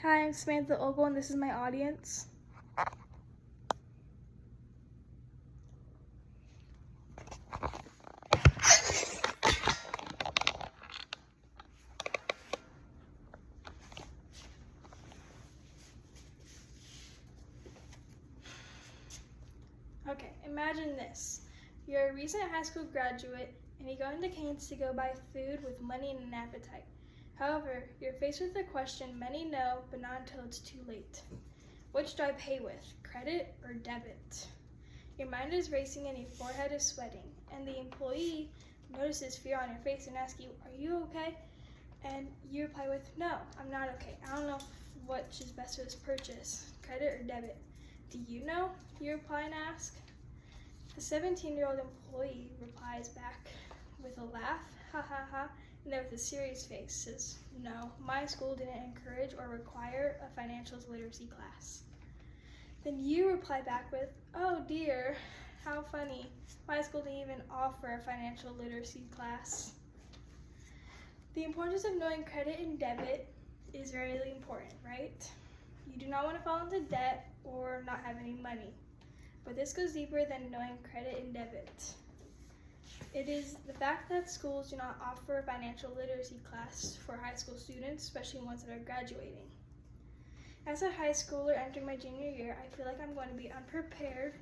Hi, I'm Samantha Ogle, and this is my audience. Okay, imagine this. You're a recent high school graduate, and you go into Cane's to go buy food with money and an appetite. However, you're faced with a question many know, but not until it's too late. Which do I pay with, credit or debit? Your mind is racing and your forehead is sweating, and the employee notices fear on your face and asks you, "Are you okay?" And you reply with, "No, I'm not okay. I don't know which is best for this purchase, credit or debit." "Do you know?" you reply and ask. The 17-year-old employee replies back with a laugh, "Ha ha ha," and then with a serious face says, "No, my school didn't encourage or require a financial literacy class." Then you reply back with, "Oh dear, how funny. My school didn't even offer a financial literacy class." The importance of knowing credit and debit is really important, right? You do not want to fall into debt or not have any money. But this goes deeper than knowing credit and debit. It is the fact that schools do not offer a financial literacy class for high school students, especially ones that are graduating. As a high schooler entering my junior year, I feel like I'm going to be unprepared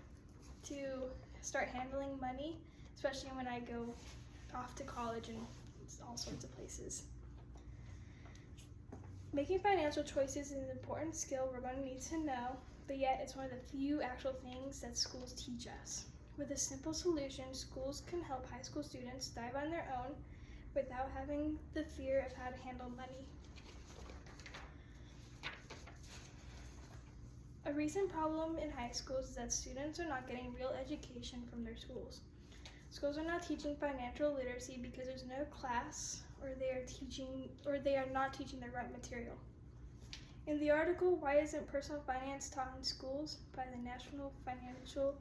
to start handling money, especially when I go off to college and all sorts of places. Making financial choices is an important skill we're going to need to know, but yet it's one of the few actual things that schools teach us. With a simple solution, schools can help high school students thrive on their own without having the fear of how to handle money. A recent problem in high schools is that students are not getting real education from their schools. Schools are not teaching financial literacy because there's no class, or they are not teaching the right material. In the article, "Why Isn't Personal Finance Taught in Schools?" by the National Financial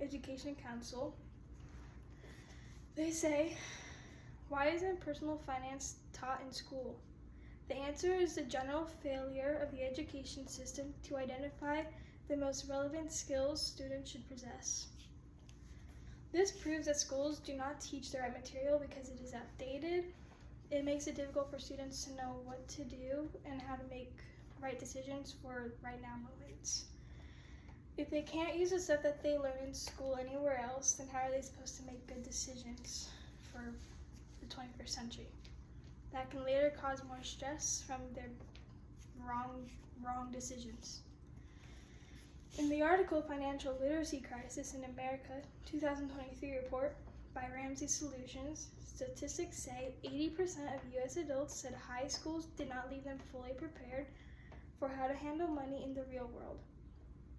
Education Council, they say, "Why isn't personal finance taught in school?" The answer is the general failure of the education system to identify the most relevant skills students should possess. This proves that schools do not teach the right material because it is outdated. It makes it difficult for students to know what to do and how to make right decisions for right now moments. If they can't use the stuff that they learn in school anywhere else, then how are they supposed to make good decisions for the 21st century? That can later cause more stress from their wrong decisions. In the article "Financial Literacy Crisis in America 2023 report" by Ramsey Solutions, statistics say 80% of U.S. adults said high schools did not leave them fully prepared for how to handle money in the real world.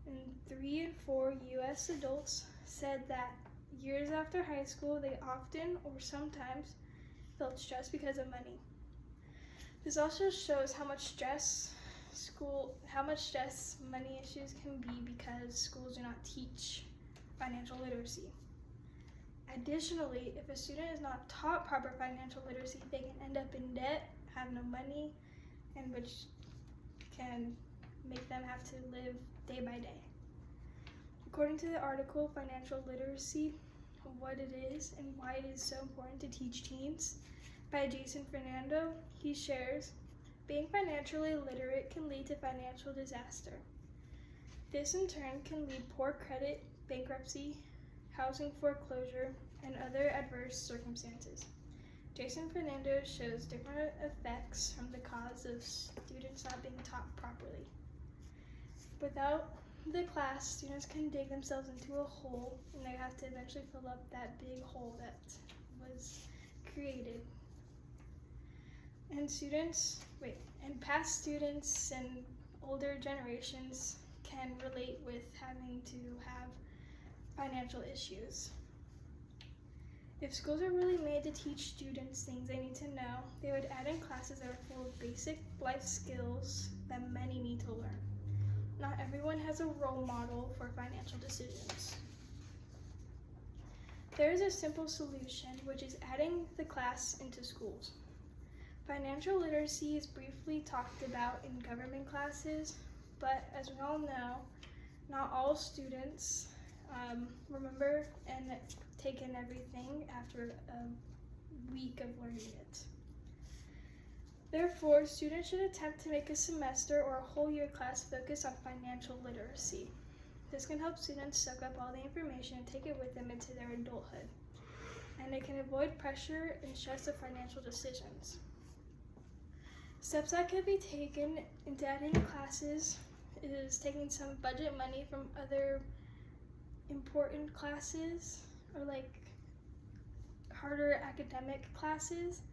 And 3 in 4 U.S. adults said that years after high school, they often or sometimes felt stressed because of money. This also shows how much stress money issues can be because schools do not teach financial literacy. Additionally, if a student is not taught proper financial literacy, they can end up in debt, have no money, and which can make them have to live day by day. According to the article "Financial Literacy, What It Is and Why It Is So Important to Teach Teens" by Jason Fernando, he shares, "Being financially illiterate can lead to financial disaster. This in turn can lead poor credit, bankruptcy, housing foreclosure, and other adverse circumstances." Jason Fernando shows different effects from the cause of students not being taught properly. Without the class, students can dig themselves into a hole, and they have to eventually fill up that big hole that was created. And past students and older generations can relate with having to have financial issues. If schools are really made to teach students things they need to know, they would add in classes that are full of basic life skills that many need to learn. Not everyone has a role model for financial decisions. There is a simple solution, which is adding the class into schools. Financial literacy is briefly talked about in government classes, but as we all know, not all students remember and take in everything after a week of learning it. Therefore, students should attempt to make a semester or a whole year class focus on financial literacy. This can help students soak up all the information and take it with them into their adulthood, and it can avoid pressure and stress of financial decisions. Steps that could be taken into adding classes is taking some budget money from other important classes or like harder academic classes,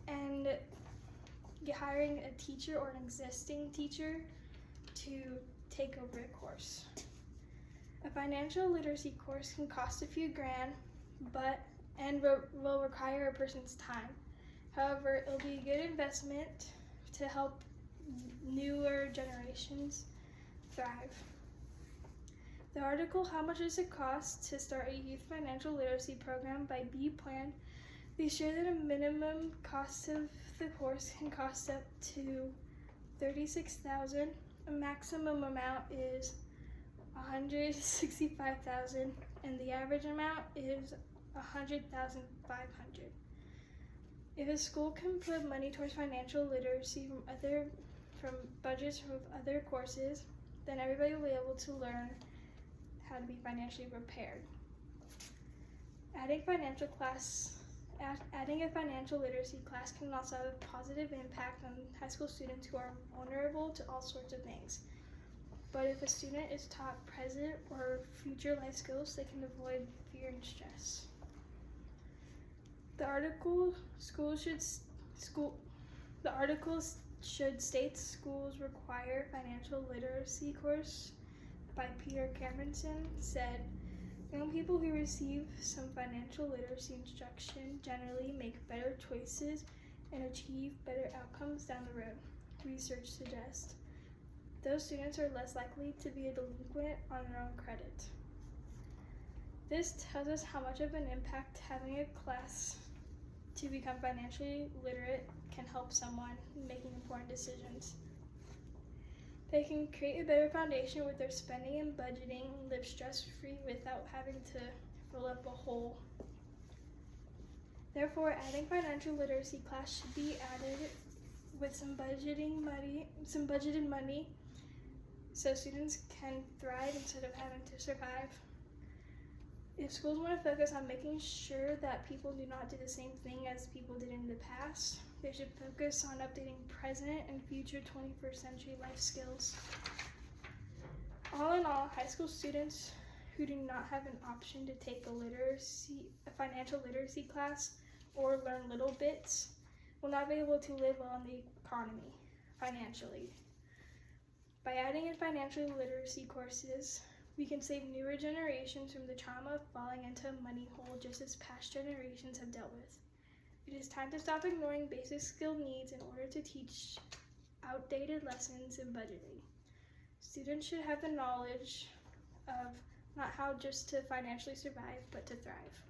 and hiring a teacher or an existing teacher to take over a course. A financial literacy course can cost a few grand, and will require a person's time. However, it'll be a good investment to help newer generations thrive. The article, How Much Does It Cost to Start a Youth Financial Literacy Program by B Plan, they share that a minimum cost of the course can cost up to $36,000. A maximum amount is $165,000, and the average amount is $100,500. If a school can put money towards financial literacy from budgets from other courses, then everybody will be able to learn how to be financially prepared. Adding a financial literacy class can also have a positive impact on high school students who are vulnerable to all sorts of things. But if a student is taught present or future life skills, they can avoid fear and stress. The article should state schools require financial literacy course by Peter Cameronson said, young people who receive some financial literacy instruction generally make better choices and achieve better outcomes down the road. Research suggests those students are less likely to be a delinquent on their own credit. This tells us how much of an impact having a class to become financially literate can help someone making important decisions. They can create a better foundation with their spending and budgeting, live stress-free without having to fill up a hole. Therefore, adding financial literacy class should be added with some budgeted money so students can thrive instead of having to survive. If schools want to focus on making sure that people do not do the same thing as people did in the past, they should focus on updating present and future 21st century life skills. All in all, high school students who do not have an option to take a financial literacy class or learn little bits will not be able to live well in the economy financially. By adding in financial literacy courses, we can save newer generations from the trauma of falling into a money hole just as past generations have dealt with. It is time to stop ignoring basic skill needs in order to teach outdated lessons in budgeting. Students should have the knowledge of not how just to financially survive, but to thrive.